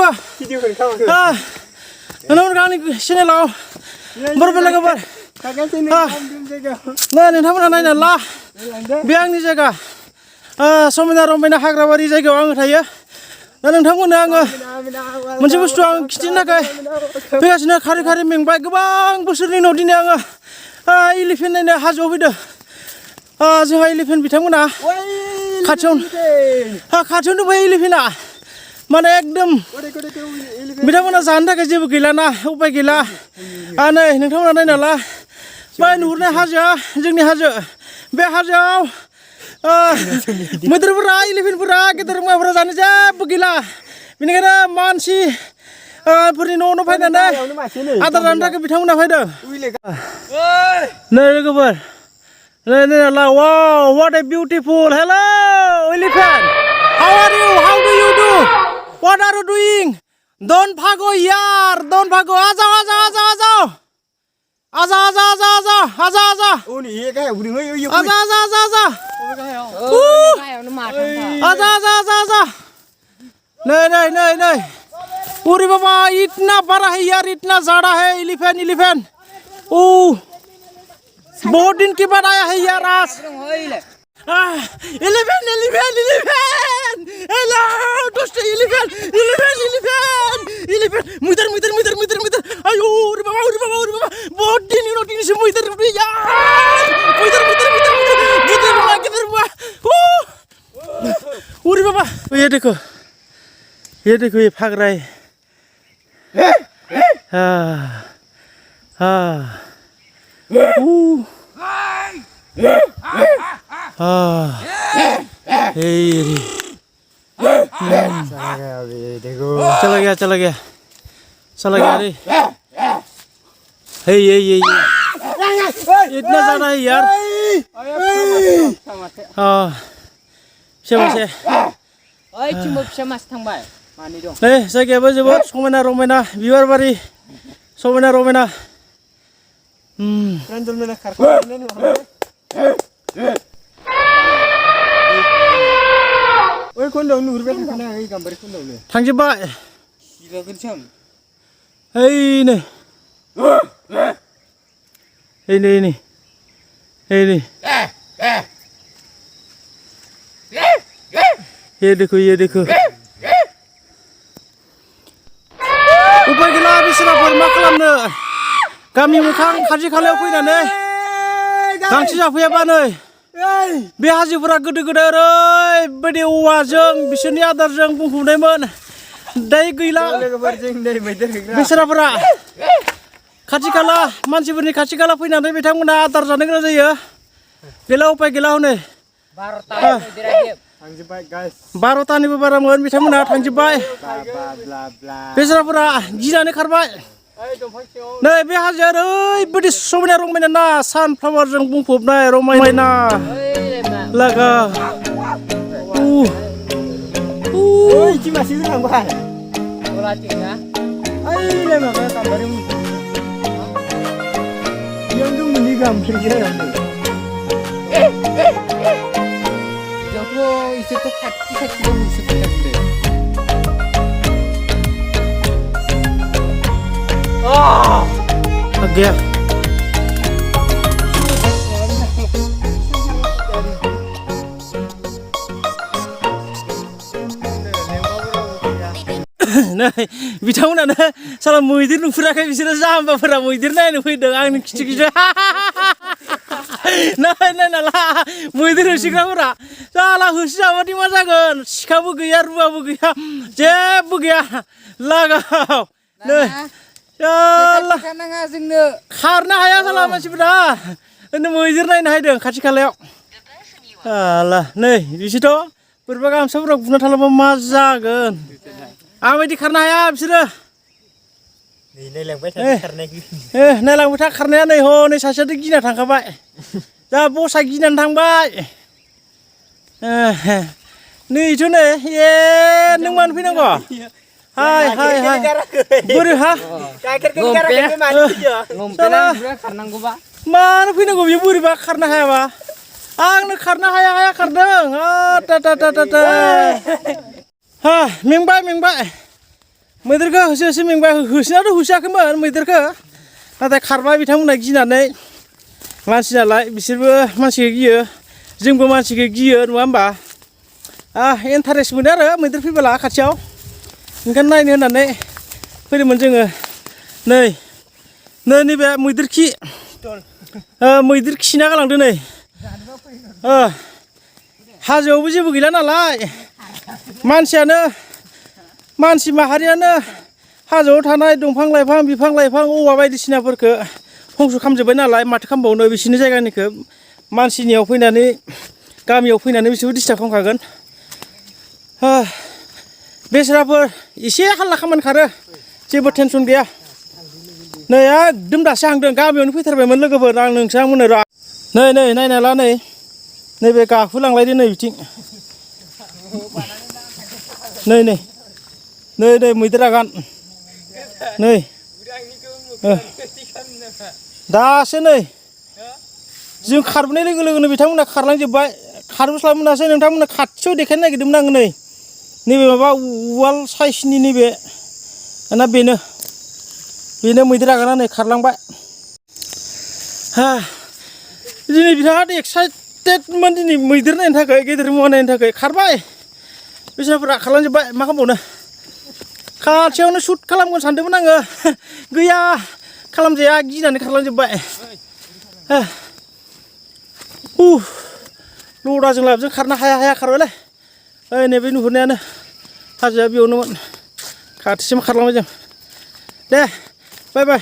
गासिबो नोंथांमोन आंनि चेनेलाव बर'फोर लोगोफोर नोंथांमोना नायना ला बे आंनि जायगा समायना रमायना हाग्राबारि जायगायाव आङो थायो दा नोंथांमोननो आङो मोनसे बुस्थु आं खिन्थिनो थाखाय फैगासिनो खारै खारै मेंबाय गोबां बोसोरनि उनाव दिनै आङो एलिफेन्ट नायनो हाजोआव फैदों जोंहा एलिफेन्ट बिथांमोना खाथियावनो दंबाय एलिफेन्टआ माने एकदम बिथांमोना जानो थाखाय जेबो गैलाना उपाय गैला नै नोंथांमोना नायना ला बै नुहुरनाय हाजोआ जोंनि हाजो बे हाजोआव मैदेरफोरा एलिफेन्टफोरा गेदेर मुवाफोरा जानो जेबो गैला बेनिखायनो मानसि फोरनि न' फैनानै आदार जानो थाखाय बिथांमोना फैदों नै लोगोफोर नै ला wow what a beautiful hello elephant how are you how do you do what are you doing don't भागो यार डोंट भागो आ जाओ आजा ओनि हे गाय उदिं ओइ आजा नहीं पूरी बाबा इतना बड़ा है यार इतना ज़्यादा है एलिफेंट बहुत दिन के बाद आया है यार आज एलिफेंट हेलो दोस्त एलिफेंट मुइदर आयो रे बाबा बहुत दिन से मुइदर यार मुइदर गिदर बुआ ओरे बाबा ये देखो ये भाग रहा है चला गया रे हे इतना ज़्यादा है यार जायगायाबो जोबोद समायना रमायना बिबार बारि समायना रमायना थांजोब्बाय नै ये देखो उपाय गैला बिसोरफोर मा खालामनो गामि मोखां खाथि खालायाव फैनानै गांसो जाफैयाबा नै बे हाजोफोरा गोदो गोदाय ओरैबायदि औवाजों बिसोरनि आदारजों बुंफबनायमोन दायो गैला बिसोरफोरा खाथि खाला मानसिफोरनि खाथि खाला फैनानै बिथांमोना आदार जानो गोनां जायो गैला उपाय गैला हनै 12तानिबो बारामोन बिथांमोना थांजोब्बाय बेसराफोरा गिनानै खारबाय नै बे हाजोआ ओरैबायदि समायना रमायना ना सानफ्लावारजों बुंफबनाय रमायना लागा इसे तो खाथि नुसोगारदों गया नै बिथांमोनानो साला मैदेर नुफेराखै बिसोरो जाम्बाफोरा मैदेर नायनो फैदों आंनि खिथु नायना ला मैदेर होसोग्राफोरा साला होसोजाबादि मा जागोन सिखाबो गैया रुवाबो गैया जेबो गैया लागाव नै साला खारनो हाया साला मानसिफोरा मैदेर नायनो हायदों खाथि खालायाव साला नै बिसोरथ' बोरैबा गामसाफोराव बुना थालांबा मा जागोन आंबायदि खारनो हाया बिसोरो नायलांबाय था खारनाया नै हनै सासेयाथ' गिना थांखाबाय दा बसा गिनानै थांबाय नैथ' नै नों मानो फैनांगौ हाय बोरै हा मानो फैनांगौ बियो बोरैबा खारनो हायाबा आंनो खारनो हाया खारदों मेंबाय मैदेरखौ होसो होसो मेंबाय होसोनाथ' होसोआखैमोन मैदेरखौ नाथाय खारबाय बिथांमोना गिनानै मानसि नालाय बिसोरबो मानसिखौ गियो जोंबो मानसिखौ गियो नङा होमबा इन्टारेस्ट मोनो आरो मैदेर फैबोला खाथियाव ओंखायनो नायनो होननानै फैदोंमोन जोङो नैबे मैदेर खिना गालांदों नै हाजोआवबो जेबो गैला नालाय मानसि माहारियानो हाजोआव थानाय दंफां लाइफां बिफां लाइफां औवा बायदिसिनाफोरखौ धंस' खालामजोब्बाय नालाय माथो खालामबावनो बिसोरनि जायगानिखौ मानसिनियाव फैनानै गामियाव फैनानै बिसोरबो डिस्टार्ब खालामखागोन बेस्राफोर एसे हाल्ला खालामनो खारो जेबो टेनसन गैया नै एकदम दासो हांदों गामियावनो फैथारबायमोन लोगोफोर आं नोंसांमोननो नै नायना ला नैबे गाखोलांलायदो नै बिथिं नै मैदेर आगान नै दासो नै जों खारबोनाय लोगो लोगोनो बिथांमोना खारलांजोब्बाय खारबोस्लाबनो मोनासै नोंथांमोना खाथियाव देखायनो नागिरदोंमोन आङो नैबे माबा उवाल साइसनि नैबे ना बेनो मैदेर आगाना नै खारलांबाय दिनै बिराद एक्साइटेडमोन दिनै मैदेर नायनो थाखाय गेदेर मुवा नायनो थाखाय खारबाय बिसोरफोरा खारलांजोब्बाय मा खालामबावनो खाथियावनो सुट खालामगोन सानदोंमोन आङो गैया खालामजाया गिनानै खारलांजोब्बाय लदाजों लाबजों खारनो हाया खारबायलै नैबे नुहुरनायानो हाजोआ बेयावनोमोन खाथिसिम खारलांबाय जों दे बाय